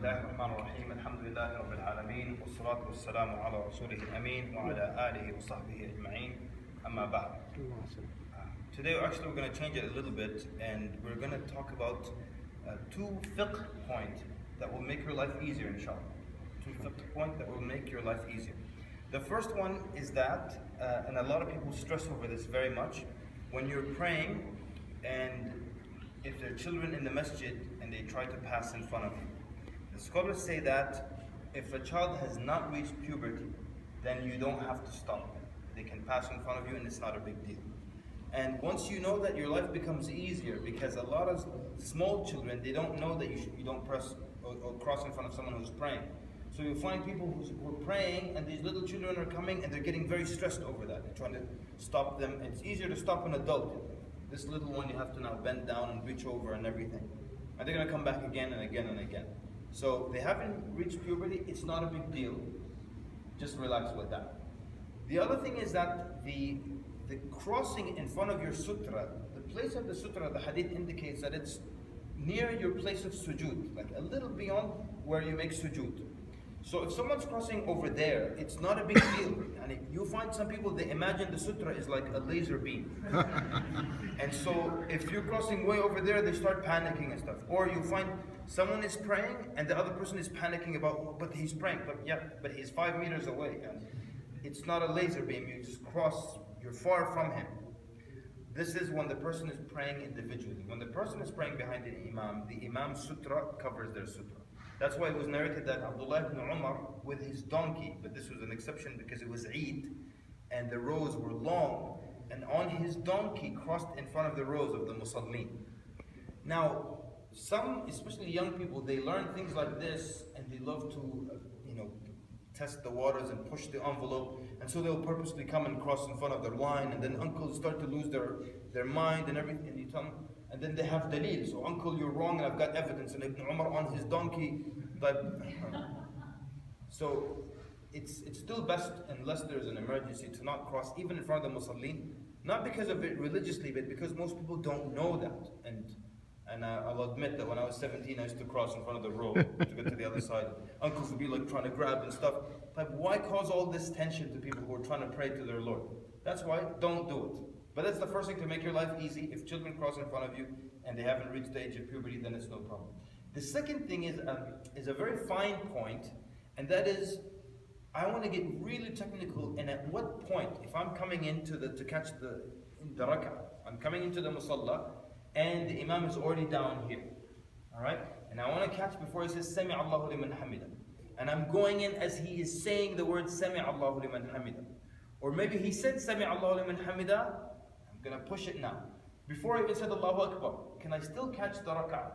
الله الرحمن الرحيم الحمد لله رب العالمين والصلاة والسلام على رسوله الأمين وعلى آله وصحبه أجمعين أما بعد. Today we're going to change it a little bit, and we're going to talk about two fiqh points that will make your life easier, inshallah. Two fiqh points that will make your life easier. The first one is that, and a lot of people stress over this very much, when you're praying and if there are children in the masjid and they try to pass in front of you. The scholars say that if a child has not reached puberty, then you don't have to stop them. They can pass in front of you and it's not a big deal. And once you know that, your life becomes easier, because a lot of small children, they don't know that you don't press or cross in front of someone who's praying. So you find people who are praying and these little children are coming and they're getting very stressed over that. They're trying to stop them. It's easier to stop an adult. This little one, you have to now bend down and reach over and everything. And they're going to come back again and again and again. So they haven't reached puberty, it's not a big deal. Just relax with that. The other thing is that the crossing in front of your sutra, the place of the sutra, the hadith indicates that it's near your place of sujood, like a little beyond where you make sujood. So if someone's crossing over there, it's not a big deal. And you find some people, they imagine the sutra is like a laser beam. And so if you're crossing way over there, they start panicking and stuff. Or you find someone is praying and the other person is panicking about, oh, but he's praying. But he's 5 meters away. And it's not a laser beam, you just cross, you're far from him. This is when the person is praying individually. When the person is praying behind the Imam's sutra covers their sutra. That's why it was narrated that Abdullah ibn Umar with his donkey, but this was an exception because it was Eid and the rows were long, and on his donkey crossed in front of the rows of the Musallin. Now, some, especially young people, they learn things like this and they love to, test the waters and push the envelope, and so they'll purposely come and cross in front of their line, and then uncles start to lose their mind and everything, and you tell them, and then they have dalil. So, uncle, you're wrong, and I've got evidence. And Ibn Umar on his donkey, so it's still best, unless there's an emergency, to not cross even in front of the musallin. Not because of it religiously, but because most people don't know that. And I'll admit that when I was 17, I used to cross in front of the road to get to the other side. Uncles would be like trying to grab and stuff. But why cause all this tension to people who are trying to pray to their Lord? That's why, don't do it. But that's the first thing to make your life easy. If children cross in front of you and they haven't reached the age of puberty, then it's no problem. The second thing is a very fine point, and that is, I want to get really technical. And at what point, if I'm coming into to catch the rak'ah, I'm coming into the musalla, and the Imam is already down here, all right? And I want to catch before he says, Sami Allahu liman hamida. And I'm going in as he is saying the word Sami Allahu liman hamida. Or maybe he said Sami Allahu liman hamida, I'm going to push it now. Before I even said Allahu Akbar, can I still catch the rak'ah?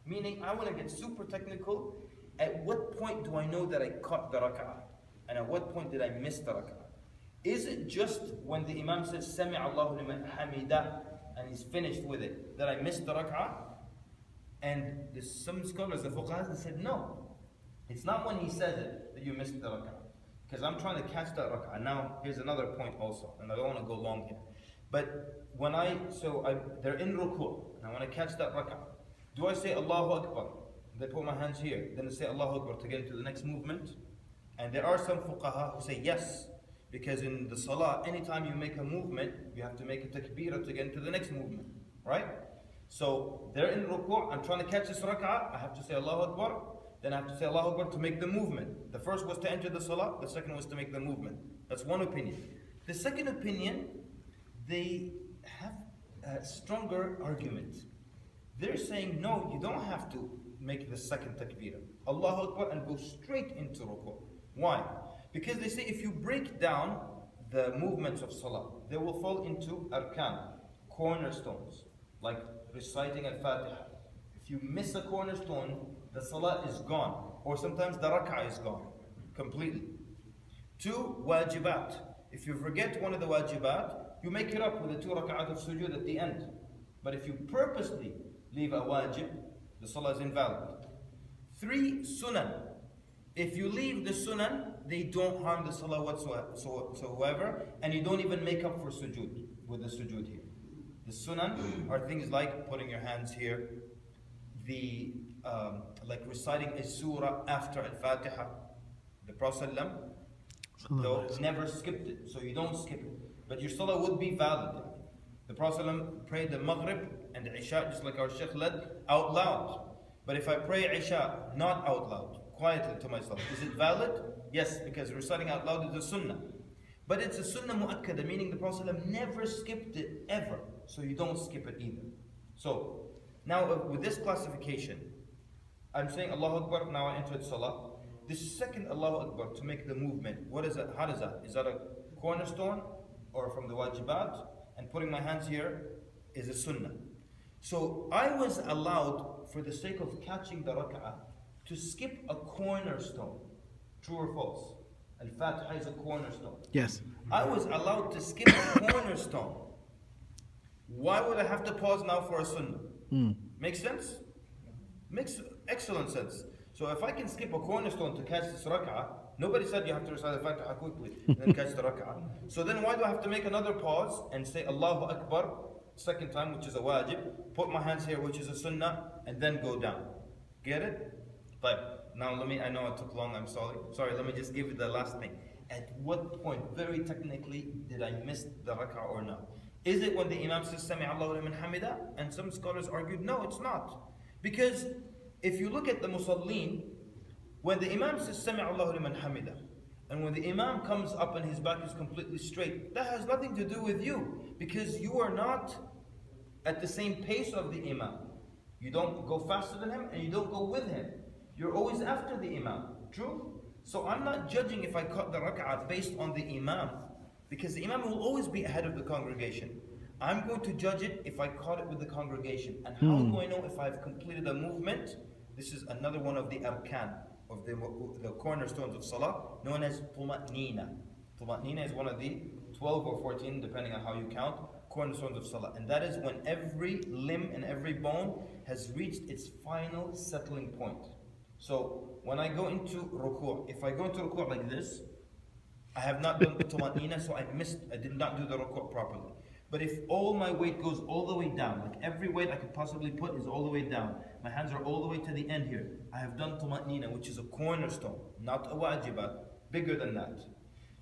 Meaning, I want to get super technical. At what point do I know that I caught the rak'ah? And at what point did I miss the rak'ah? Is it just when the Imam says Sami Allahu liman hamida, and he's finished with it, that I missed the rak'ah? And there's some scholars, the fuqahas, they said no. It's not when he says it that you missed the rak'ah. Because I'm trying to catch that rak'ah. Now, here's another point also, and I don't want to go long here. But when they're in ruku', and I want to catch that rak'ah. Do I say Allahu Akbar? They put my hands here. Then I say Allahu Akbar to get into the next movement. And there are some fuqaha who say yes. Because in the salah, anytime you make a movement, you have to make a takbirah to get into the next movement, right? So they're in ruku', I'm trying to catch this rak'ah, I have to say Allahu Akbar, then I have to say Allahu Akbar to make the movement. The first was to enter the salah, the second was to make the movement. That's one opinion. The second opinion, they have a stronger argument. They're saying, no, you don't have to make the second takbirah. Allahu Akbar and go straight into ruku'. Why? Because they say if you break down the movements of salah, they will fall into arkan, cornerstones, like reciting al-Fatiha. If you miss a cornerstone, the salah is gone. Or sometimes the rak'ah is gone completely. 2, wajibat. If you forget one of the wajibat, you make it up with the 2 rak'at of sujood at the end. But if you purposely leave a wajib, the salah is invalid. 3, sunan. If you leave the sunan, they don't harm the salah whatsoever, and you don't even make up for sujood with the sujood here. The sunan are things like putting your hands here, the like reciting a surah after Al-Fatiha. The Prophet ﷺ, though, never skipped it, so you don't skip it. But your salah would be valid. The Prophet ﷺ prayed the maghrib and the isha, just like our Shaykh led, out loud. But if I pray isha not out loud, quietly to myself, is it valid? Yes, because reciting out loud is a sunnah. But it's a sunnah mu'akkada, meaning the Prophet ﷺ never skipped it ever. So you don't skip it either. So, now with this classification, I'm saying Allahu Akbar, now I entered Salah. This second Allahu Akbar to make the movement, what is that? How does that? Is that a cornerstone or from the wajibat? And putting my hands here is a sunnah. So I was allowed, for the sake of catching the rak'ah, to skip a cornerstone. True or false? Al-Fatiha is a cornerstone. Yes. I was allowed to skip a cornerstone. Why would I have to pause now for a sunnah? Makes sense? Makes excellent sense. So if I can skip a cornerstone to catch this rak'ah, nobody said you have to recite Al-Fatiha quickly and then catch the rak'ah. So then why do I have to make another pause and say Allahu Akbar second time, which is a wajib, put my hands here, which is a sunnah, and then go down? Get it? But now I know it took long, I'm sorry. Let me just give you the last thing. At what point, very technically, did I miss the rak'ah or not? Is it when the Imam says Sami Allahu liman hamida? And some scholars argued, no, it's not. Because if you look at the musallin, when the Imam says Sami Allahu liman hamida, and when the Imam comes up and his back is completely straight, that has nothing to do with you, because you are not at the same pace of the Imam. You don't go faster than him and you don't go with him. You're always after the Imam. True? So I'm not judging if I cut the rak'ah based on the Imam, because the Imam will always be ahead of the congregation. I'm going to judge it if I caught it with the congregation. And how do I know if I've completed a movement? This is another one of the arkan, of the cornerstones of salah, known as tuma'nina. Tuma'nina is one of the 12 or 14, depending on how you count, cornerstones of salah. And that is when every limb and every bone has reached its final settling point. So when I go into ruku', if I go into ruku' like this, I have not done the tuma'nina, so I did not do the ruku' properly. But if all my weight goes all the way down, like every weight I could possibly put is all the way down, my hands are all the way to the end here, I have done tuma'nina, which is a cornerstone, not a wajibat, bigger than that.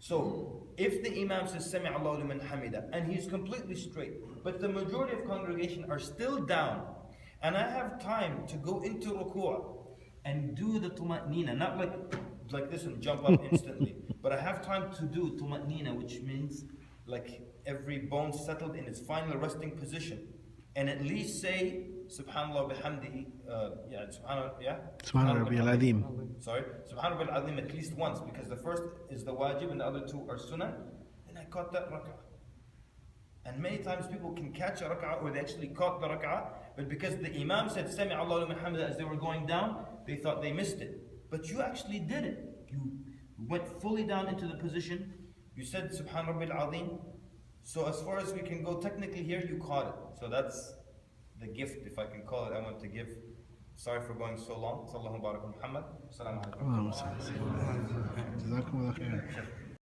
So, if the Imam says Sami Allahu liman hamida, and he's completely straight, but the majority of congregation are still down, and I have time to go into ruku' and do the tuma'nina, not like this and jump up instantly, but I have time to do tuma'nina, which means like every bone settled in its final resting position, and at least say Subhanallah bihamdihi, Subhana Rabbi al-Azim. Sorry, Subhanallah al-Azim at least once, because the first is the wajib and the other two are sunnah. And I caught that rak'ah. And many times people can catch a rak'ah, or they actually caught the rak'ah, but because the Imam said Sami Allahu liman hamida as they were going down, they thought they missed it. But you actually did it. You went fully down into the position. You said Subhan Rabbil Azim. So as far as we can go technically here, you caught it. So that's the gift, if I can call it, I want to give. Sorry for going so long. Sallallahu barak Muhammad. Assalamu alaikum.